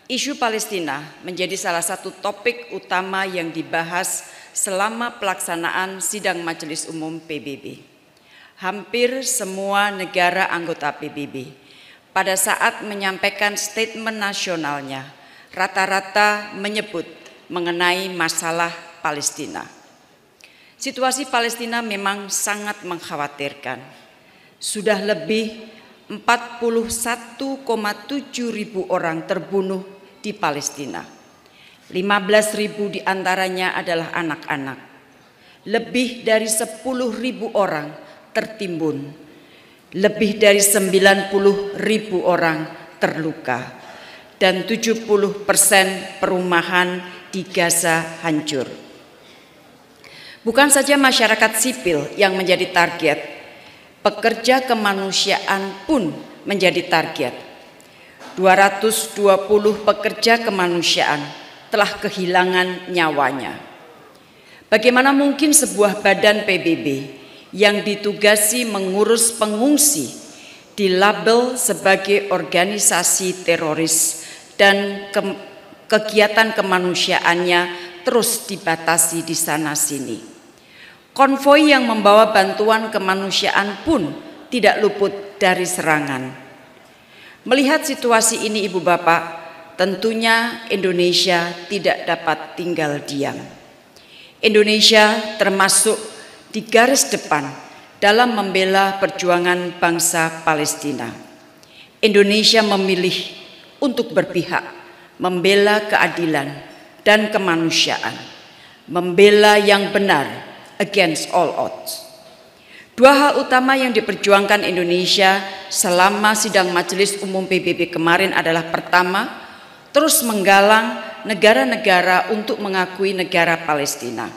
Isu Palestina menjadi salah satu topik utama yang dibahas selama pelaksanaan sidang Majelis Umum PBB. Hampir semua negara anggota PBB pada saat menyampaikan statement nasionalnya rata-rata menyebut mengenai masalah Palestina. Situasi Palestina memang sangat mengkhawatirkan. Sudah lebih 41,7 ribu orang terbunuh di Palestina. 15.000 diantaranya adalah anak-anak. Lebih dari 10.000 orang tertimbun. Lebih dari 90.000 orang terluka. Dan 70% perumahan di Gaza hancur. Bukan saja masyarakat sipil yang menjadi target, pekerja kemanusiaan pun menjadi target. 220 pekerja kemanusiaan telah kehilangan nyawanya. Bagaimana mungkin sebuah badan PBB yang ditugasi mengurus pengungsi dilabel sebagai organisasi teroris dan kegiatan kemanusiaannya terus dibatasi di sana-sini. Konvoi yang membawa bantuan kemanusiaan pun tidak luput dari serangan. Melihat situasi ini Ibu Bapak, tentunya Indonesia tidak dapat tinggal diam. Indonesia termasuk di garis depan dalam membela perjuangan bangsa Palestina. Indonesia memilih untuk berpihak, membela keadilan dan kemanusiaan, membela yang benar against all odds. Dua hal utama yang diperjuangkan Indonesia selama sidang Majelis Umum PBB kemarin adalah pertama, terus menggalang negara-negara untuk mengakui negara Palestina.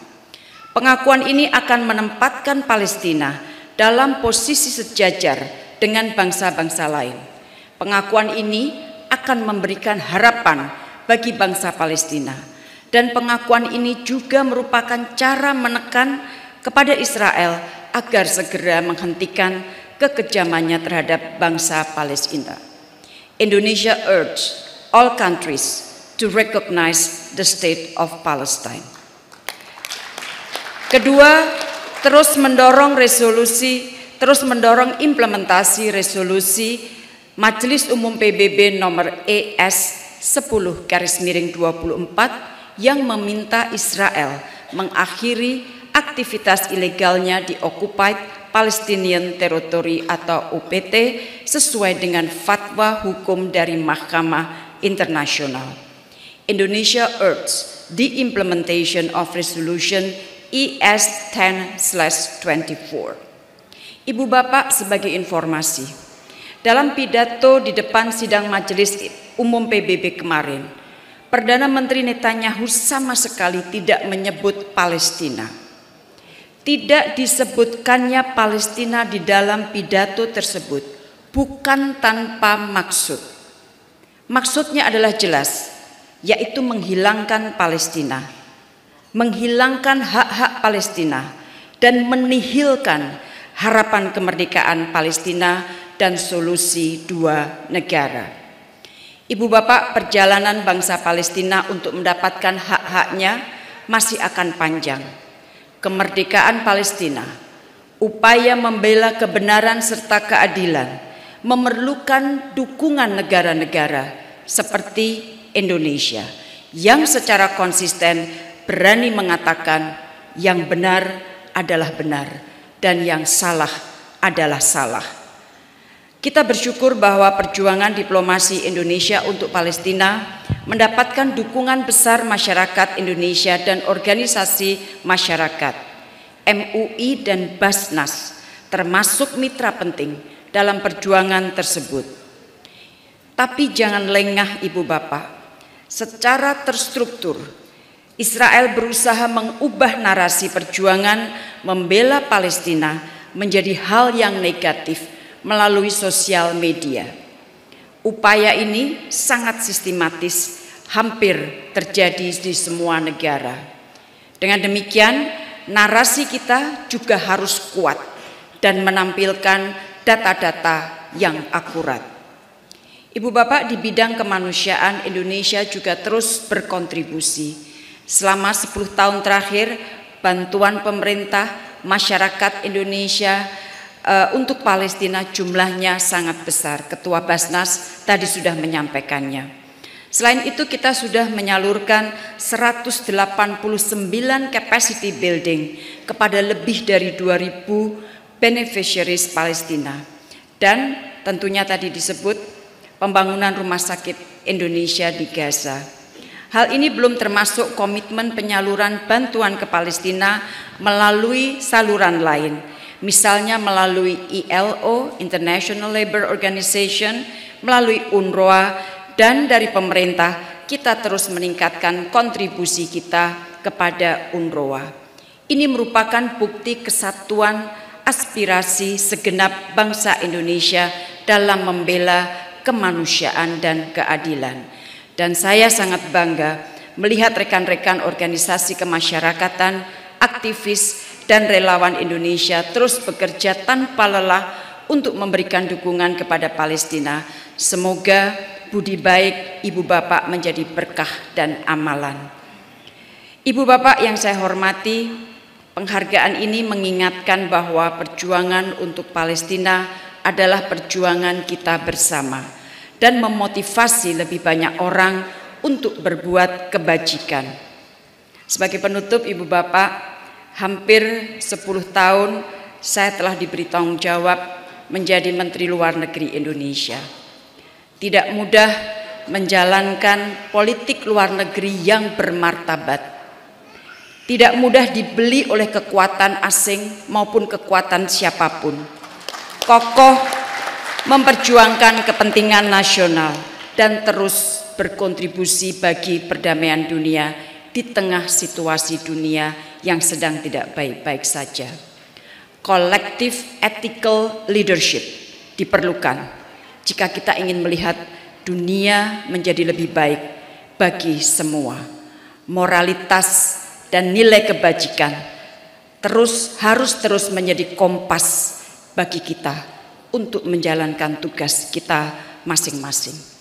Pengakuan ini akan menempatkan Palestina dalam posisi sejajar dengan bangsa-bangsa lain. Pengakuan ini akan memberikan harapan bagi bangsa Palestina. Dan pengakuan ini juga merupakan cara menekan kepada Israel agar segera menghentikan kekejamannya terhadap bangsa Palestina. Indonesia urge all countries to recognize the state of Palestine. Kedua, terus mendorong implementasi resolusi Majelis Umum PBB nomor ES 10/24 yang meminta Israel mengakhiri aktivitas ilegalnya di Occupied Palestinian Territory atau OPT sesuai dengan fatwa hukum dari Mahkamah Internasional. Indonesia urges the implementation of Resolution ES 10/24. Ibu Bapak, sebagai informasi, dalam pidato di depan sidang Majelis Umum PBB kemarin, Perdana Menteri Netanyahu sama sekali tidak menyebut Palestina. Tidak disebutkannya Palestina di dalam pidato tersebut bukan tanpa maksud. Maksudnya adalah jelas, yaitu menghilangkan Palestina, menghilangkan hak-hak Palestina, dan menihilkan harapan kemerdekaan Palestina dan solusi dua negara. Ibu Bapak, perjalanan bangsa Palestina untuk mendapatkan hak-haknya masih akan panjang. Kemerdekaan Palestina, upaya membela kebenaran serta keadilan memerlukan dukungan negara-negara seperti Indonesia yang secara konsisten berani mengatakan yang benar adalah benar dan yang salah adalah salah. Kita bersyukur bahwa perjuangan diplomasi Indonesia untuk Palestina mendapatkan dukungan besar masyarakat Indonesia dan organisasi masyarakat, MUI dan Basnas, termasuk mitra penting dalam perjuangan tersebut. Tapi jangan lengah Ibu Bapak, secara terstruktur Israel berusaha mengubah narasi perjuangan membela Palestina menjadi hal yang negatif melalui sosial media. Upaya ini sangat sistematis, hampir terjadi di semua negara. Dengan demikian, narasi kita juga harus kuat dan menampilkan data-data yang akurat. Ibu Bapak, di bidang kemanusiaan Indonesia juga terus berkontribusi. Selama 10 tahun terakhir, bantuan pemerintah, masyarakat Indonesia untuk Palestina jumlahnya sangat besar. Ketua Basnas tadi sudah menyampaikannya. Selain itu, kita sudah menyalurkan 189 capacity building kepada lebih dari 2.000 beneficiaries Palestina. Dan tentunya tadi disebut pembangunan rumah sakit Indonesia di Gaza. Hal ini belum termasuk komitmen penyaluran bantuan ke Palestina melalui saluran lain, misalnya melalui ILO, International Labour Organization, melalui UNRWA, dan dari pemerintah kita terus meningkatkan kontribusi kita kepada UNRWA. Ini merupakan bukti kesatuan aspirasi segenap bangsa Indonesia dalam membela kemanusiaan dan keadilan. Dan saya sangat bangga melihat rekan-rekan organisasi kemasyarakatan, aktivis, dan relawan Indonesia terus bekerja tanpa lelah untuk memberikan dukungan kepada Palestina. Semoga budi baik Ibu Bapak menjadi berkah dan amalan. Ibu Bapak yang saya hormati, penghargaan ini mengingatkan bahwa perjuangan untuk Palestina adalah perjuangan kita bersama dan memotivasi lebih banyak orang untuk berbuat kebajikan. Sebagai penutup, Ibu Bapak, hampir 10 tahun saya telah diberi tanggung jawab menjadi Menteri Luar Negeri Indonesia. Tidak mudah menjalankan politik luar negeri yang bermartabat. Tidak mudah dibeli oleh kekuatan asing maupun kekuatan siapapun. Kokoh memperjuangkan kepentingan nasional dan terus berkontribusi bagi perdamaian dunia di tengah situasi dunia yang sedang tidak baik-baik saja. Collective ethical leadership diperlukan jika kita ingin melihat dunia menjadi lebih baik bagi semua. Moralitas dan nilai kebajikan harus terus menjadi kompas bagi kita untuk menjalankan tugas kita masing-masing.